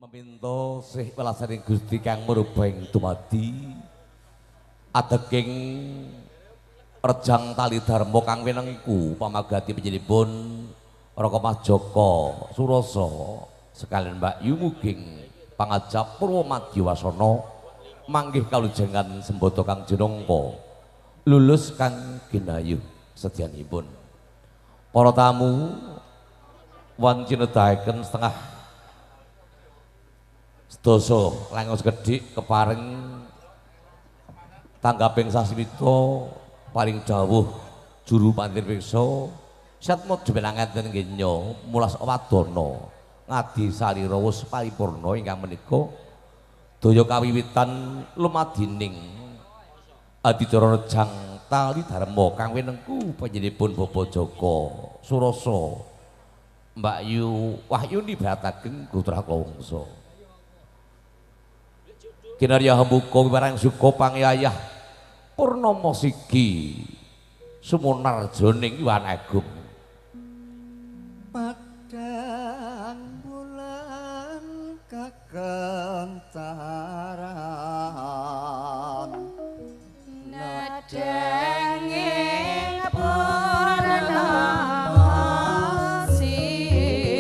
Meminta sih welasaning Gusti kang merubahing dumadi ateking rejang tali dharma kang winengku pamagati panjenenganipun Raka Mas Joko Surasa sekalian Mbak Yu muging pangajap Purwomadya Wasana manggih kalujengan sembada kang jenengka lulus kang ginayuh sedyanipun para tamu wanci nedahaken setengah sedasa langos gedhik keparing tanggaping sasmita paring dawuh juru pantirpiksa Syatmojo pinanganten ngenya mulas wadana ngadi salira wus paripurna ingkang menika daya kawiwitan lumadining adicara rejang tali dharma kang winengku panjenenganipun Bapak Joko Surasa Mbak Yu Wahyuni bataken putra kawangsa kinarya hambuka wibarang suka pangyayah purnama sigi sumunarjaning Iwan Agung padang bulan kagentaran nadanging purnama sigi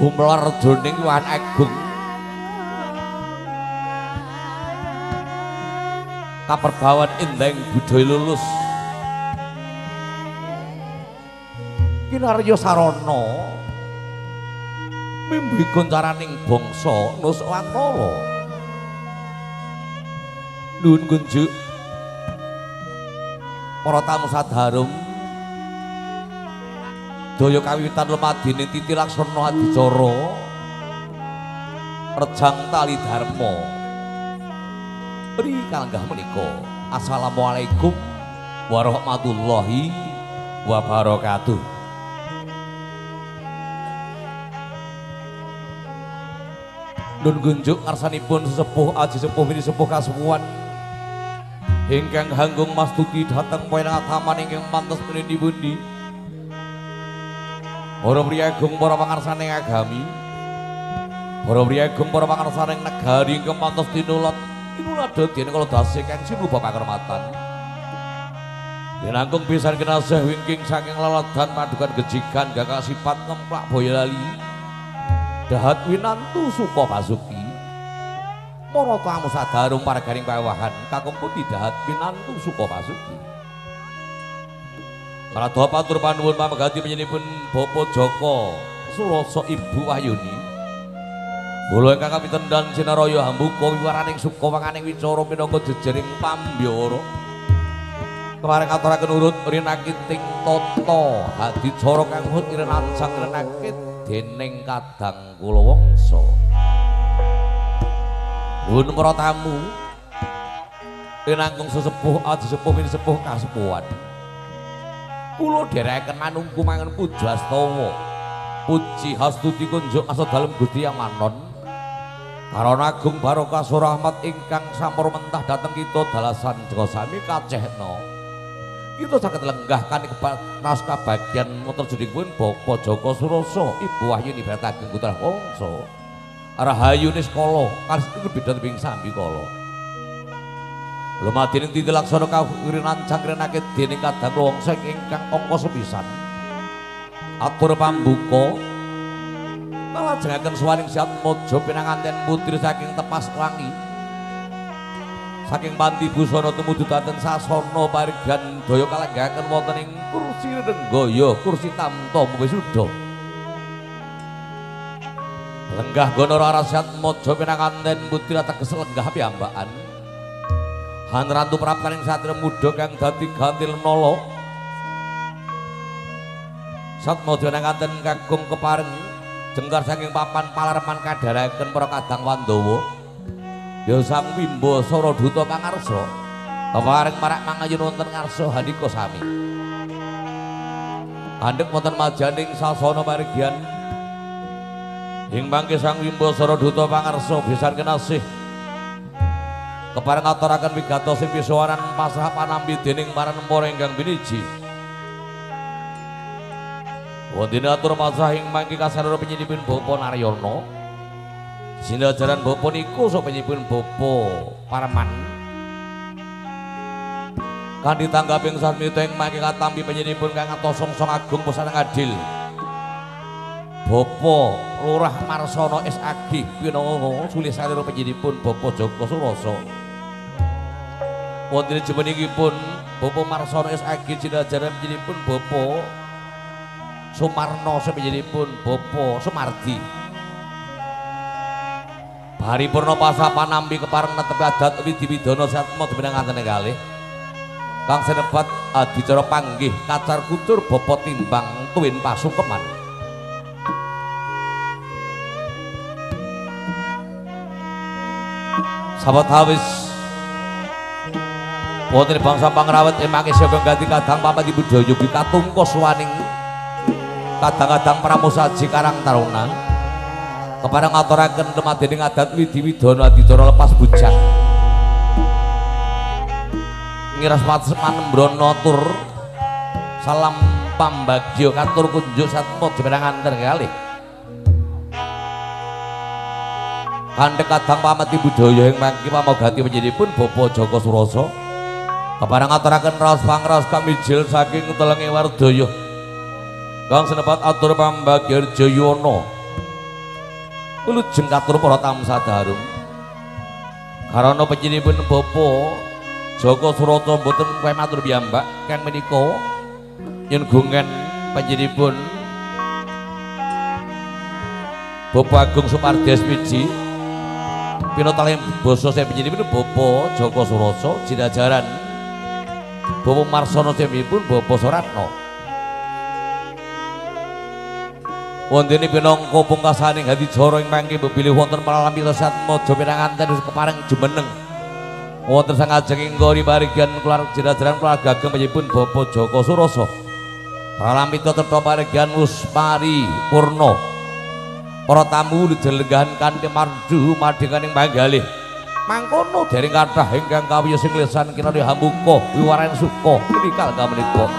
gumlar doning Iwan Agung kaperbawan indeng budaya lulus kinarya sarana mimbi goncaraning bangsa Nuswantara nuwun kunjuk para tamu sadharum daya kawiwitan lumadining titi laksana adicara rejang tali dharma ri kalenggah menika assalamualaikum warahmatullahi wabarakatuh nun gunjuk ngarsanipun sesepuh aji sepuh mini sepuh kasuwuhan ingkang hanggung mastuti dhateng panataman ingkang mantes pundi-pundi para priyagung para pangarsaning agami para priyagung para pangarsaning negari ingkang mantes tinulat dadi kala dasih kang sinuba pakrematan dinanggung pisan kinasih wingking saking laladan padukan gejikan gagak sifat ngemplak boyolali dahat winantu suka pasuki para tamu sadharum parganing pawahan kakung pundi dahat winantu suka pasuki Rada patur panuwun pamegati panjenenganipun Bapak Joko Surasa Ibu Wahyuni. Kula ingkang kapitendan sinaraya hambuka wiwaraning suka wanganing wicara minangka jejering pambyara. Kepareng aturaken urut rinakiting tata adicara kang hut irenancang renakit dening kadang kula wangsa. Nuwun para tamu rinangkung sesepuh aji sepuh min sepuh kasepuhan. Kula dherekaken manungku mangen puji astawa puji hastuti kunjuk asa dalem Gusti Yang Manon karana agung barokah surahmat ingkang sampur mentah dhateng kita dalasan Joko sami kacehna kita saged lenggah naskah bagian motor judipun Bapak Joko Surasa Ibu Wahyuni betaken putra wangsa rahayu niskala kalis beda tebing sambi kala lumadining titi laksana kawirinancang renakit dening kadang wangsa ingkang angka sepisan atur pambuka kalajengaken suwaning Syatmojo pinanganten putri saking tepas wangi saking panti busana tumuju dhateng sasana parigan daya kalenggahaken wonten ing kursi renggaya kursi tamta wisuda lenggah gono rara Syatmojo pinanganten putri ateges lenggah piyambakan Han Ratu Praptaning satria muda kang dadi gantil nala Syatmojo nangaten kakung kepareng jengkar saking papan palarman kadharaken para kadang Wandawa Ya Sang Wimbasara Duta pangarsa kepareng marak mangayun wonten ngarsa handika sami. Andhek wonten majaning sasana margian ing mangke Sang Wimbasara Duta pangarsa pisan kinasih kepareng ngaturaken wigatos sing pisuwaran pasrah panampi dening Paranempara ingkang biniji. Wonten atur pasrah ing mangke kasarana penyinipun Bapa Naryana. Sinajaran bapa niku sapenyipun bapa Parman. Kanthi tanggaping sarmita ing mangke katampi penyinipun kang Antosongsong Agung Pusareng Adil. Bapa Lurah Marsana SAG pinango sulisarira penyinipun Bapa Joko Surasa. Wonten jemeningipun Bapa Marsana SAG sinajaran penyinipun Bapa Sumarna sapenyinipun Bapa Sumardi. Paripurna pasrah panampi kepareng netepi adat widhi-widana satma demenang antene kalih. Kang senebat adicara panggih kacar kutur bapa timbang tuwin pasukeman. Sahabat hawis wonten bangsa pangrawet emake saka ganti kadang papat budaya katungkos waning kadang-kadang pramusaji Karang Taruna. Kepareng ngaturaken dumadening adat widhi-widana adicara lepas bujang. Ngiras manembrono tur salam pambagya katur kunjuk satma demenang anten kalih. Kanthi kadang pamati budaya ing mangke pamogati panjenenganipun Bapa Joko Surasa. Kepareng ngaturaken raos pangraos kami mijil saking telenge Wardaya. Kang senebat atur pambagya Jayana. Wilujeng katur para tamu sadaharum. Karana panjenenganipun Bapa Joko Surasa boten kowe matur piyambak kang menika yen gungen panjenenganipun Bapa Agung Supardi Smiji pinatalih basa sing panjenenganipun Bapa Joko Surasa sinajaran Bapa Marsana sampun Bapa Suratna. Wondene pinangka pungkasaning hadicara ing mangke bepilih wonten pralamita satmaja pinanganten kepareng jumeneng wonten sang ajenging ngori parigan keluarga jerajaran keluarga ageng panjenenganipun Bapa Joko Surasa. Pralamita tetha parigan wus paripurna. Para tamu dijelenggahan kanthi mardu madhekaning panggalih. Mangkono dereng kathah ingkang kawiyos sing lesan kinarya hambuka wiwaren suka menikal kamenika.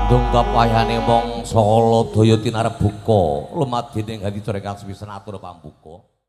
Dongkap wayane mong Saladaya tinarep buka lumadine ngadi corekan sepisan atur pambuka